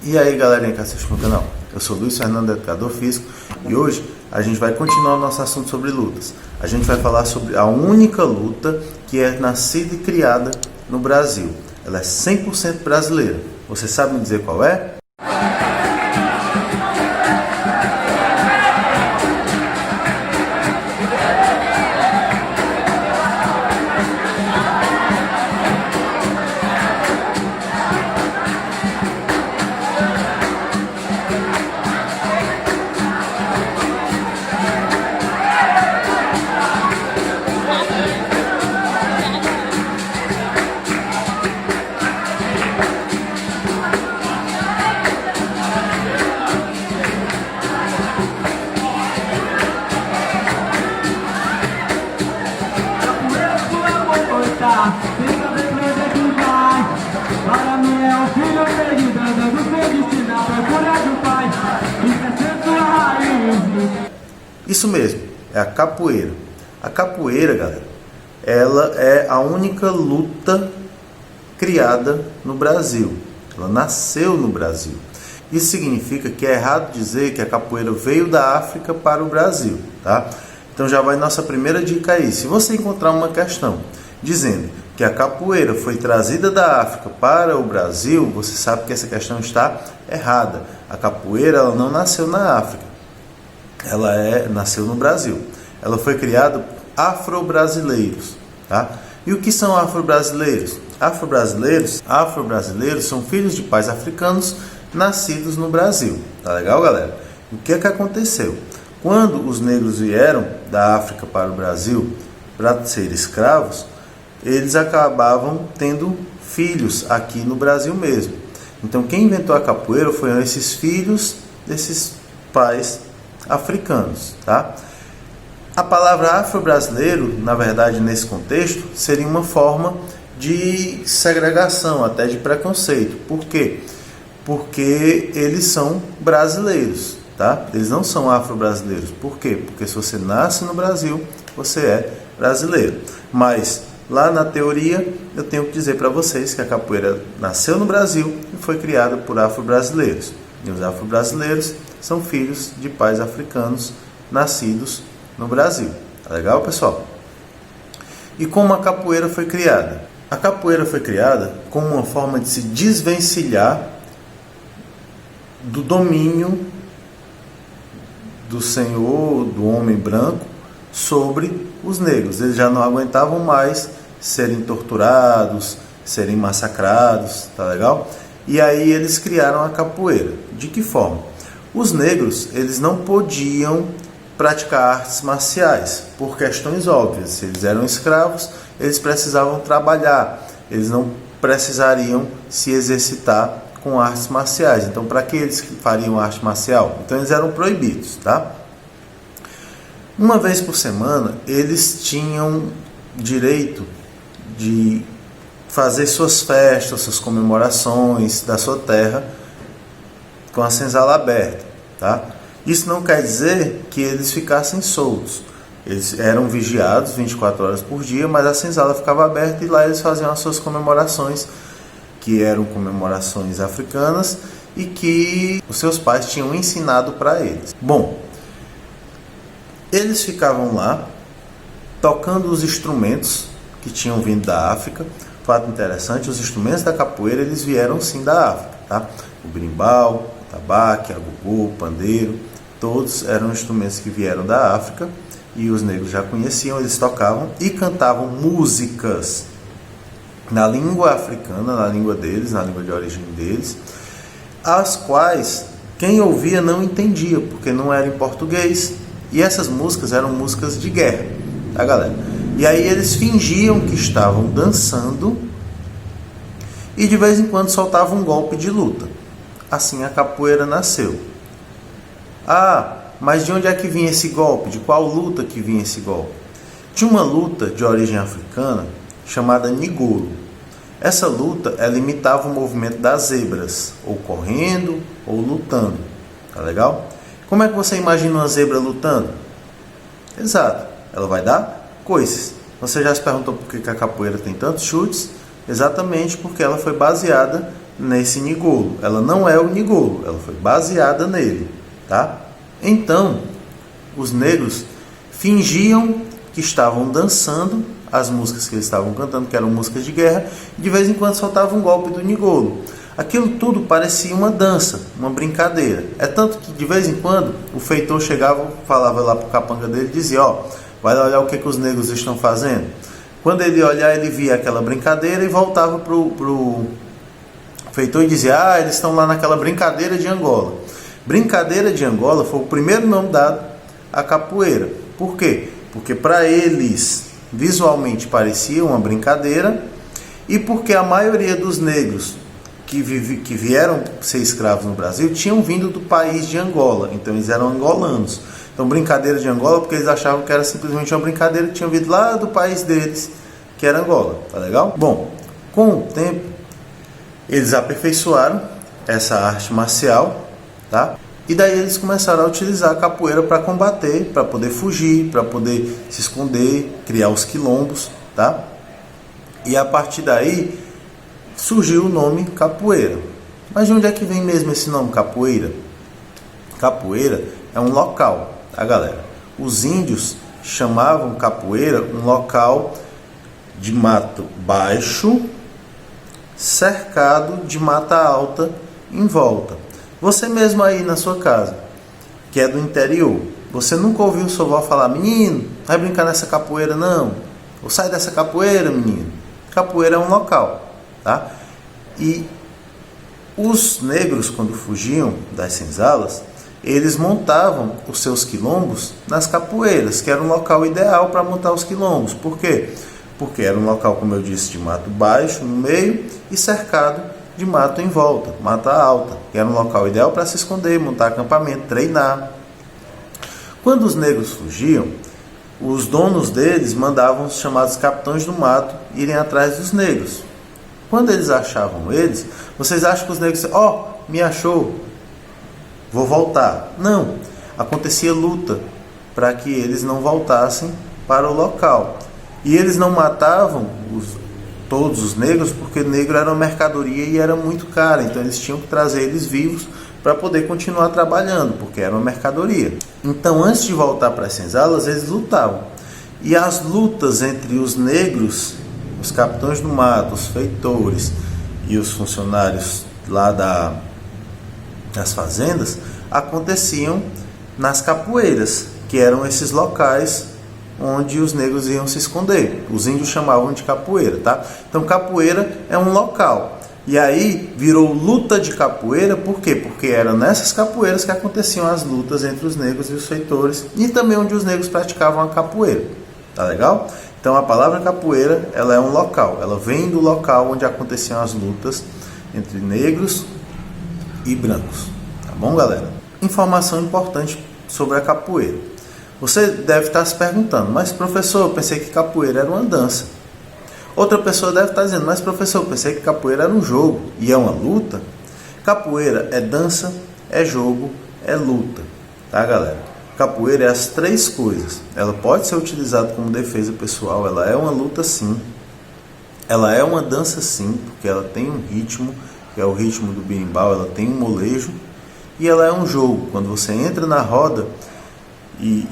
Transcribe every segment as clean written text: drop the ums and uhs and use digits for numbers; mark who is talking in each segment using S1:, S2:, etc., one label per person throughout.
S1: E aí galerinha que assiste no canal, eu sou Luiz Fernando, educador físico, e hoje a gente vai continuar o nosso assunto sobre lutas. A gente vai falar sobre a única luta que é nascida e criada no Brasil. Ela é 100% brasileira. Você sabe me dizer qual é? Isso mesmo, é a capoeira. A capoeira, galera, ela é a única luta criada no Brasil. Ela nasceu no Brasil. Isso significa que é errado dizer que a capoeira veio da África para o Brasil, tá? Então já vai nossa primeira dica aí. Se você encontrar uma questão dizendo que a capoeira foi trazida da África para o Brasil, você sabe que essa questão está errada. A capoeira ela não nasceu na África. Ela nasceu no Brasil. Ela foi criada por afro-brasileiros, tá? E o que são afro-brasileiros? Afro-brasileiros são filhos de pais africanos nascidos no Brasil. Tá legal, galera? O que aconteceu? Quando os negros vieram da África para o Brasil para ser escravos, eles acabavam tendo filhos aqui no Brasil mesmo. Então quem inventou a capoeira foram esses filhos desses pais africanos, tá? A palavra afro-brasileiro, na verdade, nesse contexto, seria uma forma de segregação, até de preconceito. Por quê? Porque eles são brasileiros, tá? Eles não são afro-brasileiros. Por quê? Porque se você nasce no Brasil, você é brasileiro. Mas lá na teoria, eu tenho que dizer para vocês que a capoeira nasceu no Brasil e foi criada por afro-brasileiros. E os afro-brasileiros são filhos de pais africanos nascidos no Brasil. Tá legal, pessoal? E como a capoeira foi criada? A capoeira foi criada como uma forma de se desvencilhar do domínio do senhor, do homem branco, sobre os negros. Eles já não aguentavam mais serem torturados, serem massacrados, tá legal? E aí eles criaram a capoeira. De que forma? Os negros, eles não podiam praticar artes marciais, por questões óbvias. Se eles eram escravos, eles precisavam trabalhar, eles não precisariam se exercitar com artes marciais. Então, para que eles fariam arte marcial? Então, eles eram proibidos, tá? Uma vez por semana, eles tinham direito de fazer suas festas, suas comemorações da sua terra com a senzala aberta, tá? Isso não quer dizer que eles ficassem soltos. Eles eram vigiados 24 horas por dia, mas a senzala ficava aberta e lá eles faziam as suas comemorações, que eram comemorações africanas e que os seus pais tinham ensinado para eles. Bom, eles ficavam lá tocando os instrumentos que tinham vindo da África. Fato interessante, os instrumentos da capoeira eles vieram sim da África, tá? O berimbau, o tabaque, a gogô, o pandeiro, todos eram instrumentos que vieram da África e os negros já conheciam. Eles tocavam e cantavam músicas na língua africana, na língua deles, na língua de origem deles, as quais quem ouvia não entendia, porque não era em português, e essas músicas eram músicas de guerra, tá, galera? E aí eles fingiam que estavam dançando e de vez em quando soltavam um golpe de luta. Assim a capoeira nasceu. Ah, mas de onde é que vinha esse golpe? De qual luta que vinha esse golpe? Tinha uma luta de origem africana chamada Ngolo. Essa luta, ela imitava o movimento das zebras, ou correndo, ou lutando. Tá legal? Como é que você imagina uma zebra lutando? Exato, ela vai dar coices. Você já se perguntou por que a capoeira tem tantos chutes? Exatamente porque ela foi baseada nesse Nigolo. Ela não é o Nigolo, ela foi baseada nele, tá? Então, os negros fingiam que estavam dançando as músicas que eles estavam cantando, que eram músicas de guerra, e de vez em quando soltavam um golpe do Nigolo. Aquilo tudo parecia uma dança, uma brincadeira. É tanto que de vez em quando o feitor chegava, falava lá pro capanga dele e dizia: ó, vai olhar o que os negros estão fazendo. Quando ele olhar, ele via aquela brincadeira e voltava pro feitor e dizia: ah, eles estão lá naquela brincadeira de Angola. Brincadeira de Angola foi o primeiro nome dado à capoeira. Por quê? Porque para eles visualmente parecia uma brincadeira, e porque a maioria dos negros que vieram ser escravos no Brasil tinham vindo do país de Angola, então eles eram angolanos. Então, brincadeira de Angola porque eles achavam que era simplesmente uma brincadeira que tinham vindo lá do país deles, que era Angola. Tá legal? Bom, com o tempo eles aperfeiçoaram essa arte marcial, tá? E daí eles começaram a utilizar a capoeira para combater, para poder fugir, para poder se esconder, criar os quilombos, tá? E a partir daí surgiu o nome capoeira. Mas de onde é que vem mesmo esse nome capoeira? Capoeira é um local, tá, galera? Os índios chamavam capoeira um local de mato baixo, cercado de mata alta em volta. Você mesmo aí na sua casa, que é do interior, você nunca ouviu sua avó falar: menino, vai brincar nessa capoeira não? Ou sai dessa capoeira, menino? Capoeira é um local, tá? E os negros, quando fugiam das senzalas, eles montavam os seus quilombos nas capoeiras, que era um local ideal para montar os quilombos. Por quê? Porque era um local, como eu disse, de mato baixo no meio e cercado de mato em volta, mata alta, que era um local ideal para se esconder, montar acampamento, treinar. Quando os negros fugiam, os donos deles mandavam os chamados capitães do mato irem atrás dos negros. Quando eles achavam eles, vocês acham que os negros diziam: ó, me achou, vou voltar? Não, acontecia luta para que eles não voltassem para o local. E eles não matavam todos os negros, porque negro era uma mercadoria e era muito cara, então eles tinham que trazer eles vivos para poder continuar trabalhando, porque era uma mercadoria. Então, antes de voltar para as senzalas, eles lutavam. E as lutas entre os negros, os capitães do mato, os feitores e os funcionários lá das fazendas, aconteciam nas capoeiras, que eram esses locais onde os negros iam se esconder. Os índios chamavam de capoeira, tá? Então, capoeira é um local. E aí virou luta de capoeira, por quê? Porque eram nessas capoeiras que aconteciam as lutas entre os negros e os feitores, e também onde os negros praticavam a capoeira. Tá legal? Então, a palavra capoeira, ela é um local. Ela vem do local onde aconteciam as lutas entre negros e brancos. Tá bom, galera? Informação importante sobre a capoeira. Você deve estar se perguntando: mas professor, eu pensei que capoeira era uma dança. Outra pessoa deve estar dizendo: mas professor, eu pensei que capoeira era um jogo e é uma luta. Capoeira é dança, é jogo, é luta, tá, galera? Capoeira é as três coisas. Ela pode ser utilizada como defesa pessoal, ela é uma luta sim, ela é uma dança sim, porque ela tem um ritmo, que é o ritmo do berimbau, ela tem um molejo, e ela é um jogo. Quando você entra na roda e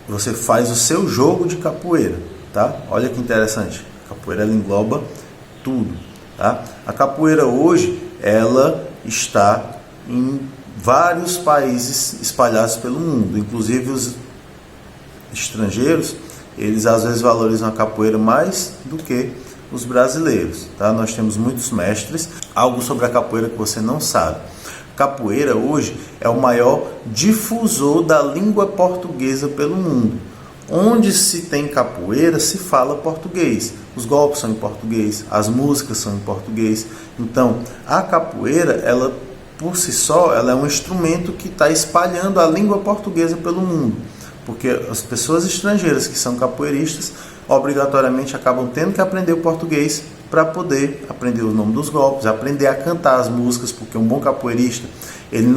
S1: você faz o seu jogo de capoeira, tá? Olha que interessante. A capoeira, ela engloba tudo, tá? A capoeira hoje, ela está em vários países espalhados pelo mundo, inclusive os estrangeiros, eles às vezes valorizam a capoeira mais do que os brasileiros, tá? Nós temos muitos mestres. Algo sobre a capoeira que você não sabe: capoeira hoje é o maior difusor da língua portuguesa pelo mundo. Onde se tem capoeira, se fala português. Os golpes são em português, as músicas são em português. Então, a capoeira, ela por si só, ela é um instrumento que está espalhando a língua portuguesa pelo mundo. Porque as pessoas estrangeiras que são capoeiristas, obrigatoriamente acabam tendo que aprender o português para poder aprender o nome dos golpes, aprender a cantar as músicas, porque um bom capoeirista, ele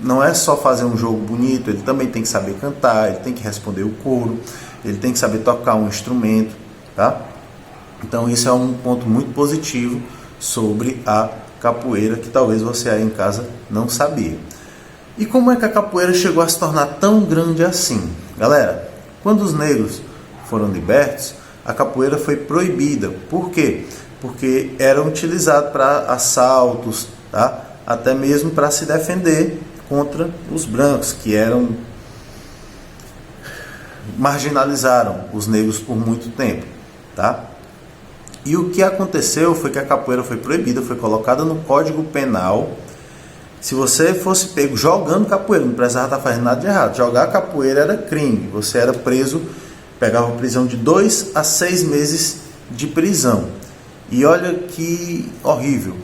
S1: não é só fazer um jogo bonito, ele também tem que saber cantar, ele tem que responder o coro, ele tem que saber tocar um instrumento, tá? Então isso é um ponto muito positivo sobre a capoeira, que talvez você aí em casa não sabia. E como é que a capoeira chegou a se tornar tão grande assim? Galera, quando os negros foram libertos, a capoeira foi proibida. Por quê? Porque era utilizado para assaltos, tá? Até mesmo para se defender contra os brancos, que marginalizaram os negros por muito tempo, tá? E o que aconteceu foi que a capoeira foi proibida, foi colocada no Código Penal. Se você fosse pego jogando capoeira, não precisava estar fazendo nada de errado. Jogar capoeira era crime. Você era preso, pegava prisão de 2 a 6 meses de prisão. E olha que horrível.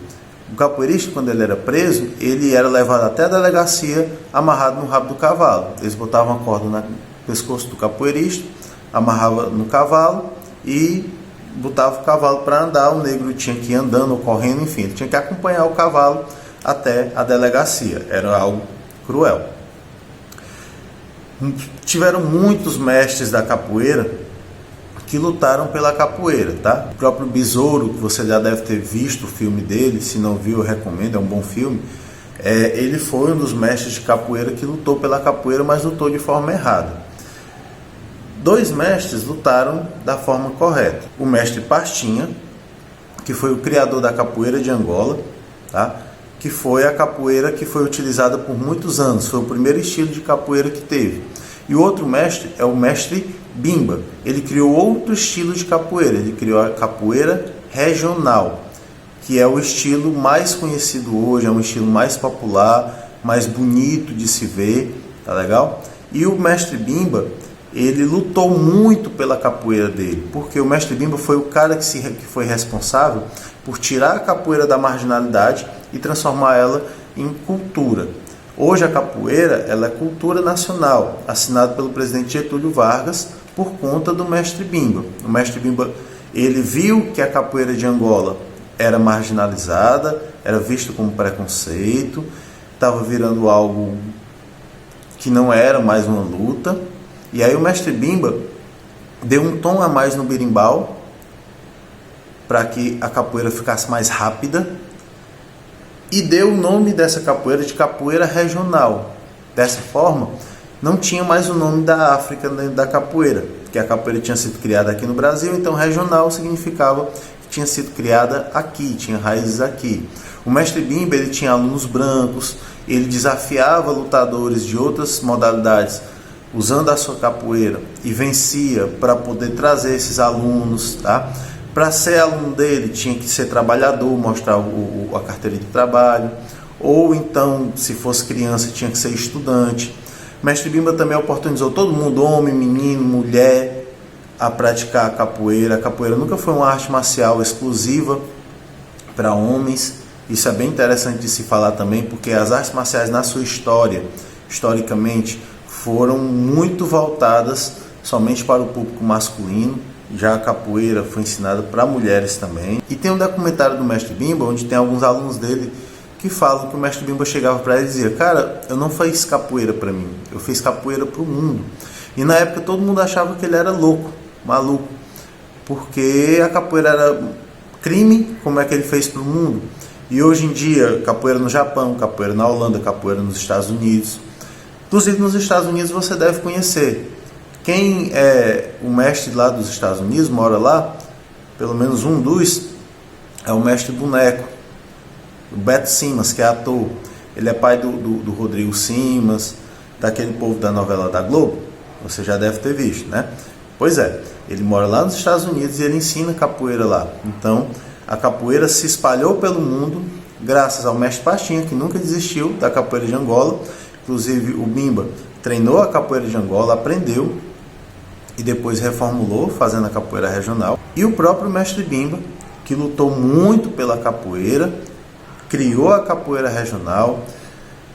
S1: O capoeirista, quando ele era preso, ele era levado até a delegacia amarrado no rabo do cavalo. Eles botavam uma corda no pescoço do capoeirista, amarrava no cavalo e botava o cavalo para andar. O negro tinha que ir andando ou correndo, enfim, ele tinha que acompanhar o cavalo até a delegacia. Era algo cruel. Tiveram muitos mestres da capoeira que lutaram pela capoeira, tá? O próprio Besouro, que você já deve ter visto o filme dele, se não viu eu recomendo, é um bom filme. Ele foi um dos mestres de capoeira que lutou pela capoeira, mas lutou de forma errada. 2 mestres lutaram da forma correta. O mestre Pastinha, que foi o criador da capoeira de Angola, tá? Que foi a capoeira que foi utilizada por muitos anos, foi o primeiro estilo de capoeira que teve. E o outro mestre é o mestre Bimba. Ele criou outro estilo de capoeira, ele criou a capoeira regional, que é o estilo mais conhecido hoje, é um estilo mais popular, mais bonito de se ver, tá legal? E o mestre Bimba, ele lutou muito pela capoeira dele, porque o mestre Bimba foi o cara que foi responsável por tirar a capoeira da marginalidade e transformar ela em cultura. Hoje a capoeira ela é cultura nacional, assinado pelo presidente Getúlio Vargas por conta do mestre Bimba. O mestre Bimba, ele viu que a capoeira de Angola era marginalizada, era visto como preconceito, estava virando algo que não era mais uma luta. E aí o mestre Bimba deu um tom a mais no berimbau para que a capoeira ficasse mais rápida e deu o nome dessa capoeira de capoeira regional. Dessa forma, não tinha mais o nome da África dentro da capoeira, porque a capoeira tinha sido criada aqui no Brasil, então regional significava que tinha sido criada aqui, tinha raízes aqui. O mestre Bimba, ele tinha alunos brancos, ele desafiava lutadores de outras modalidades usando a sua capoeira e vencia para poder trazer esses alunos, tá? Para ser aluno dele tinha que ser trabalhador, mostrar a carteira de trabalho, ou então, se fosse criança, tinha que ser estudante. Mestre Bimba também oportunizou todo mundo, homem, menino, mulher, a praticar a capoeira. A capoeira nunca foi uma arte marcial exclusiva para homens. Isso é bem interessante de se falar também, porque as artes marciais na sua história, historicamente, foram muito voltadas somente para o público masculino. Já a capoeira foi ensinada para mulheres também. E tem um documentário do mestre Bimba, onde tem alguns alunos dele que falam que o mestre Bimba chegava para ele e dizia: cara, eu não fiz capoeira para mim, eu fiz capoeira para o mundo. E na época todo mundo achava que ele era louco, maluco, porque a capoeira era crime, como é que ele fez para o mundo? E hoje em dia, capoeira no Japão, capoeira na Holanda, capoeira nos Estados Unidos. Inclusive nos Estados Unidos você deve conhecer. Quem é o mestre lá dos Estados Unidos, mora lá, pelo menos um dos, é o mestre Boneco, o Beto Simas, que é ator. Ele é pai do Rodrigo Simas, daquele povo da novela da Globo, você já deve ter visto, né? Pois é, ele mora lá nos Estados Unidos e ele ensina capoeira lá. Então, a capoeira se espalhou pelo mundo graças ao mestre Pastinha, que nunca desistiu da capoeira de Angola. Inclusive o Bimba treinou a capoeira de Angola, aprendeu e depois reformulou, fazendo a capoeira regional. E o próprio mestre Bimba, que lutou muito pela capoeira, criou a capoeira regional,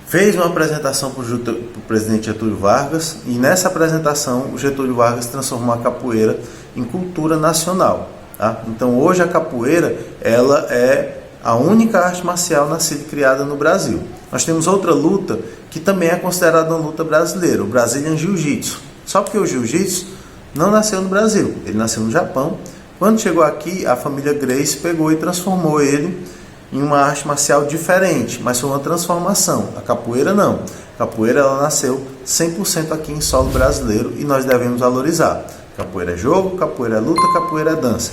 S1: fez uma apresentação para o presidente Getúlio Vargas, e nessa apresentação o Getúlio Vargas transformou a capoeira em cultura nacional, tá? Então hoje a capoeira ela é a única arte marcial nascida e criada no Brasil. Nós temos outra luta que também é considerada uma luta brasileira, o Brazilian Jiu-Jitsu. Só porque o Jiu-Jitsu não nasceu no Brasil, ele nasceu no Japão, Quando chegou aqui, a família Gracie pegou e transformou ele em uma arte marcial diferente, mas foi uma transformação. A capoeira não. A capoeira ela nasceu 100% aqui em solo brasileiro e nós devemos valorizar. Capoeira é jogo, capoeira é luta, capoeira é dança.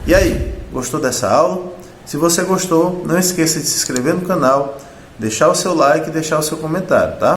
S1: E aí, gostou dessa aula? Se você gostou, não esqueça de se inscrever no canal, deixar o seu like e deixar o seu comentário, tá?